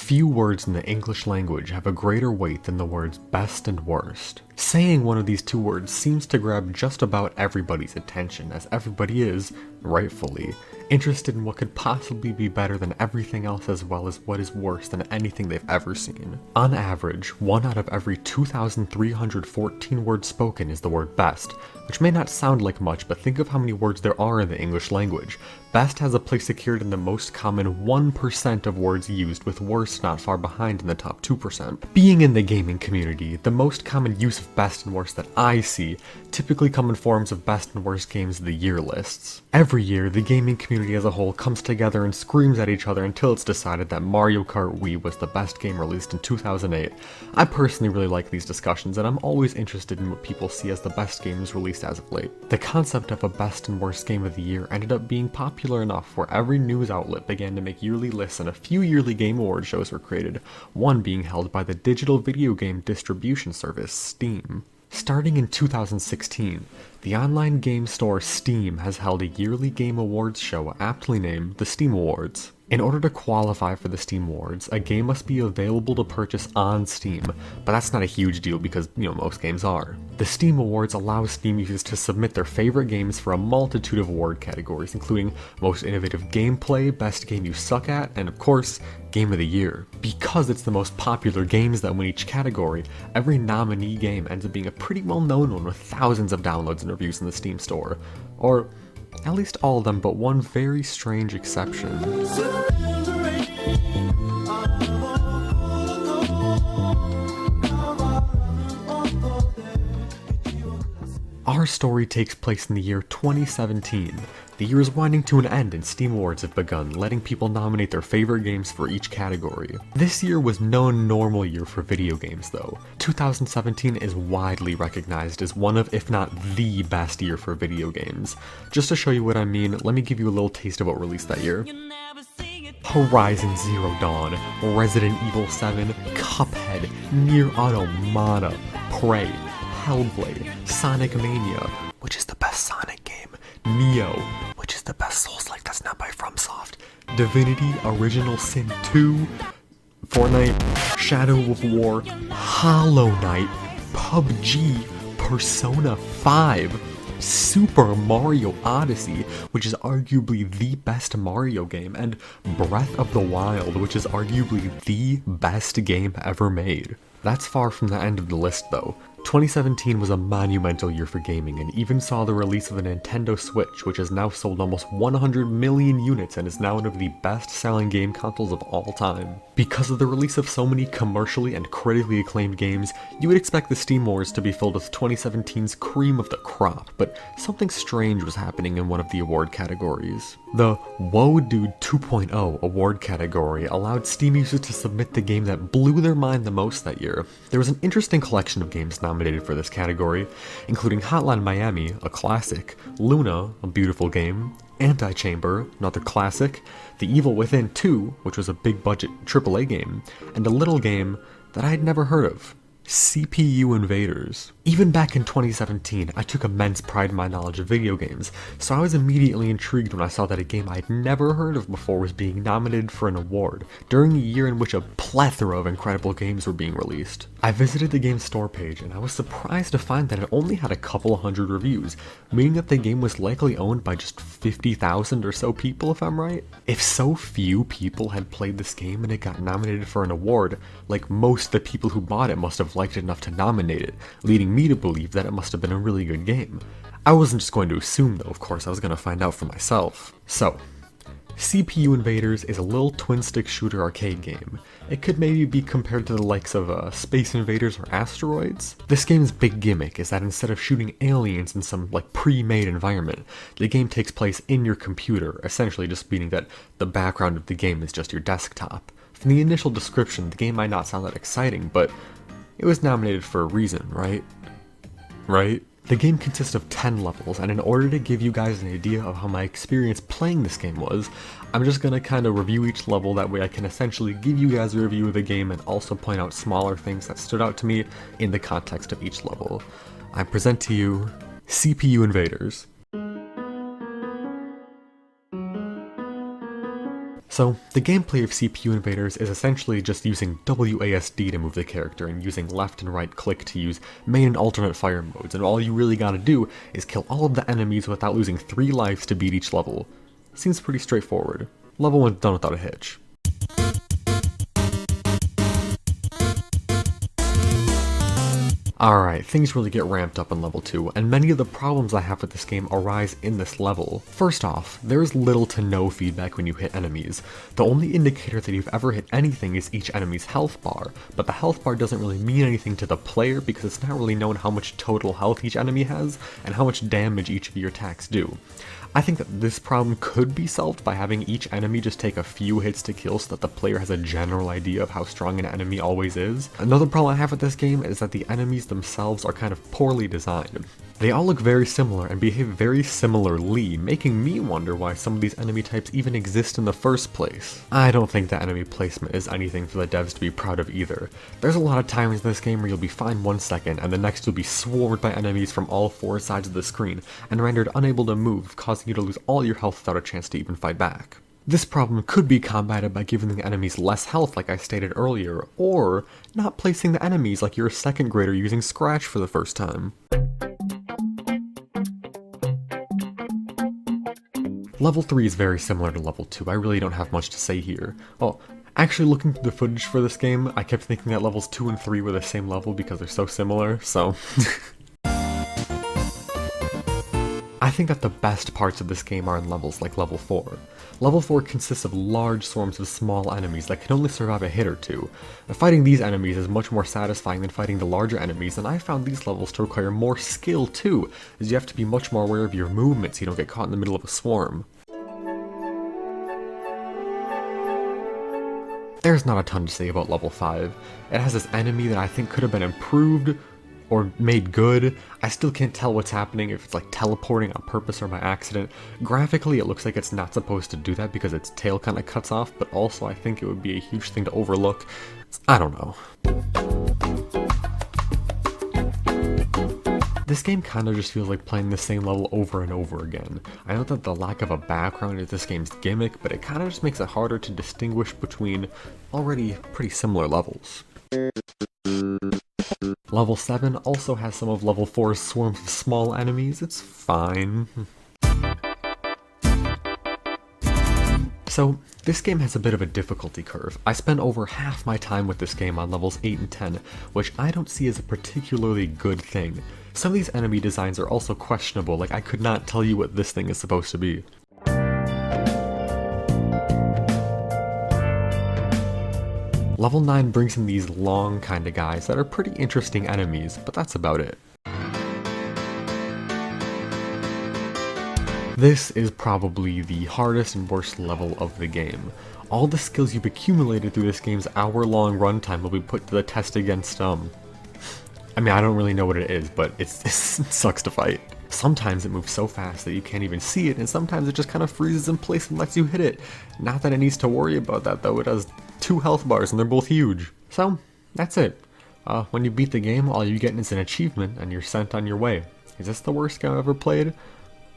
Few words in the English language have a greater weight than the words best and worst. Saying one of these two words seems to grab just about everybody's attention, as everybody is, rightfully, interested in what could possibly be better than everything else as well as what is worse than anything they've ever seen. On average, 1 out of every 2,314 words spoken is the word best, which may not sound like much, but think of how many words there are in the English language. Best has a place secured in the most common 1% of words used, with worst not far behind in the top 2%. Being in the gaming community, the most common use of best and worst that I see typically come in forms of best and worst games of the year lists. Every year, the gaming community as a whole comes together and screams at each other until it's decided that Mario Kart Wii was the best game released in 2008. I personally really like these discussions, and I'm always interested in what people see as the best games released as of late. The concept of a best and worst game of the year ended up being popular enough where every news outlet began to make yearly lists, and a few yearly game award shows were created, one being held by the digital video game distribution service Steam. Starting in 2016, the online game store Steam has held a yearly game awards show aptly named the Steam Awards. In order to qualify for the Steam Awards, a game must be available to purchase on Steam, but that's not a huge deal because, most games are. The Steam Awards allows Steam users to submit their favorite games for a multitude of award categories, including Most Innovative Gameplay, Best Game You Suck At, and of course, Game of the Year. Because it's the most popular games that win each category, every nominee game ends up being a pretty well-known one with thousands of downloads and reviews in the Steam store. Or at least all of them, but one very strange exception. Our story takes place in the year 2017. The year is winding to an end and Steam Awards have begun, letting people nominate their favorite games for each category. This year was no normal year for video games though. 2017 is widely recognized as one of, if not the best year for video games. Just to show you what I mean, let me give you a little taste of what released that year. Horizon Zero Dawn, Resident Evil 7, Cuphead, Nier Automata, Prey, Hellblade, Sonic Mania, which is the best Sonic game, Neo, which is the best Souls-like that's not by FromSoft, Divinity Original Sin 2, Fortnite, Shadow of War, Hollow Knight, PUBG, Persona 5, Super Mario Odyssey, which is arguably the best Mario game, and Breath of the Wild, which is arguably the best game ever made. That's far from the end of the list though. 2017 was a monumental year for gaming and even saw the release of the Nintendo Switch, which has now sold almost 100 million units and is now one of the best-selling game consoles of all time. Because of the release of so many commercially and critically acclaimed games, you would expect the Steam Wars to be filled with 2017's cream of the crop, but something strange was happening in one of the award categories. The Whoa Dude 2.0 award category allowed Steam users to submit the game that blew their mind the most that year. There was an interesting collection of games nominated for this category, including Hotline Miami, a classic, Luna, a beautiful game, Antichamber, another classic, The Evil Within 2, which was a big-budget AAA game, and a little game that I had never heard of, CPU Invaders. Even back in 2017, I took immense pride in my knowledge of video games, so I was immediately intrigued when I saw that a game I'd never heard of before was being nominated for an award, during a year in which a plethora of incredible games were being released. I visited the game's store page, and I was surprised to find that it only had a couple hundred reviews, meaning that the game was likely owned by just 50,000 or so people, if I'm right. If so few people had played this game and it got nominated for an award, like most of the people who bought it must have liked it enough to nominate it, leading me to believe that it must have been a really good game. I wasn't just going to assume though, of course, I was going to find out for myself. So, CPU Invaders is a little twin-stick shooter arcade game. It could maybe be compared to the likes of Space Invaders or Asteroids. This game's big gimmick is that instead of shooting aliens in some pre-made environment, the game takes place in your computer, essentially just meaning that the background of the game is just your desktop. From the initial description, the game might not sound that exciting, but it was nominated for a reason, right? Right? The game consists of 10 levels, and in order to give you guys an idea of how my experience playing this game was, I'm just gonna kind of review each level, that way I can essentially give you guys a review of the game and also point out smaller things that stood out to me in the context of each level. I present to you CPU Invaders. So, the gameplay of CPU Invaders is essentially just using WASD to move the character and using left and right click to use main and alternate fire modes, and all you really gotta do is kill all of the enemies without losing 3 lives to beat each level. Seems pretty straightforward. Level 1's done without a hitch. Alright, things really get ramped up in level 2, and many of the problems I have with this game arise in this level. First off, there is little to no feedback when you hit enemies. The only indicator that you've ever hit anything is each enemy's health bar, but the health bar doesn't really mean anything to the player because it's not really known how much total health each enemy has, and how much damage each of your attacks do. I think that this problem could be solved by having each enemy just take a few hits to kill so that the player has a general idea of how strong an enemy always is. Another problem I have with this game is that the enemies themselves are kind of poorly designed. They all look very similar and behave very similarly, making me wonder why some of these enemy types even exist in the first place. I don't think that enemy placement is anything for the devs to be proud of either. There's a lot of times in this game where you'll be fine 1 second and the next you'll be swarmed by enemies from all 4 sides of the screen and rendered unable to move, causing you to lose all your health without a chance to even fight back. This problem could be combated by giving the enemies less health like I stated earlier, or not placing the enemies like you're a 2nd grader using Scratch for the first time. Level 3 is very similar to level 2, I really don't have much to say here. Oh, actually looking through the footage for this game, I kept thinking that levels 2 and 3 were the same level because they're so similar, so... I think that the best parts of this game are in levels like level 4. Level 4 consists of large swarms of small enemies that can only survive a hit or two. Fighting these enemies is much more satisfying than fighting the larger enemies, and I found these levels to require more skill too, as you have to be much more aware of your movements so you don't get caught in the middle of a swarm. There's not a ton to say about level 5. It has this enemy that I think could have been improved, or made good. I still can't tell what's happening, if it's like teleporting on purpose or by accident. Graphically, it looks like it's not supposed to do that because its tail kind of cuts off, but also I think it would be a huge thing to overlook. I don't know. This game kind of just feels like playing the same level over and over again. I know that the lack of a background is this game's gimmick, but it kind of just makes it harder to distinguish between already pretty similar levels. Level 7 also has some of level 4's swarms of small enemies, it's fine. So, this game has a bit of a difficulty curve. I spent over half my time with this game on levels 8 and 10, which I don't see as a particularly good thing. Some of these enemy designs are also questionable, like I could not tell you what this thing is supposed to be. Level 9 brings in these long kinda guys that are pretty interesting enemies, but that's about it. This is probably the hardest and worst level of the game. All the skills you've accumulated through this game's hour-long runtime will be put to the test against I mean, I don't really know what it is, but it sucks to fight. Sometimes it moves so fast that you can't even see it, and sometimes it just kind of freezes in place and lets you hit it. Not that it needs to worry about that though, it has 2 health bars and they're both huge. So, that's it. When you beat the game, all you get is an achievement and you're sent on your way. Is this the worst game I've ever played?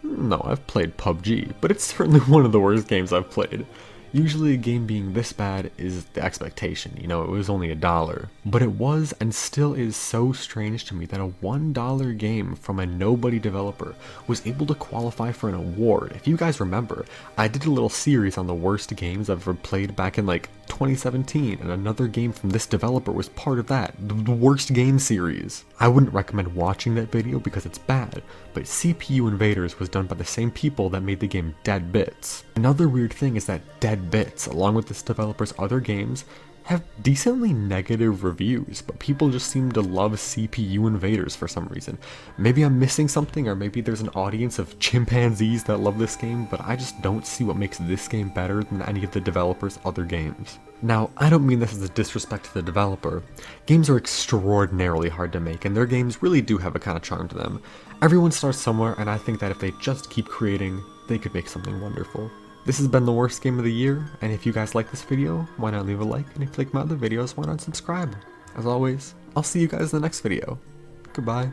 No, I've played PUBG, but it's certainly one of the worst games I've played. Usually a game being this bad is the expectation, you know, it was only $1. But it was and still is so strange to me that a $1 game from a nobody developer was able to qualify for an award. If you guys remember, I did a little series on the worst games I've ever played back in like 2017, and another game from this developer was part of that, the worst game series. I wouldn't recommend watching that video because it's bad, but CPU Invaders was done by the same people that made the game Dead Bits. Another weird thing is that Dead Bits, along with this developer's other games, have decently negative reviews, but people just seem to love CPU Invaders for some reason. Maybe I'm missing something, or maybe there's an audience of chimpanzees that love this game, but I just don't see what makes this game better than any of the developer's other games. Now, I don't mean this as a disrespect to the developer. Games are extraordinarily hard to make, and their games really do have a kind of charm to them. Everyone starts somewhere, and I think that if they just keep creating, they could make something wonderful. This has been the worst game of the year, and if you guys like this video, why not leave a like, and if you like my other videos, why not subscribe? As always, I'll see you guys in the next video. Goodbye.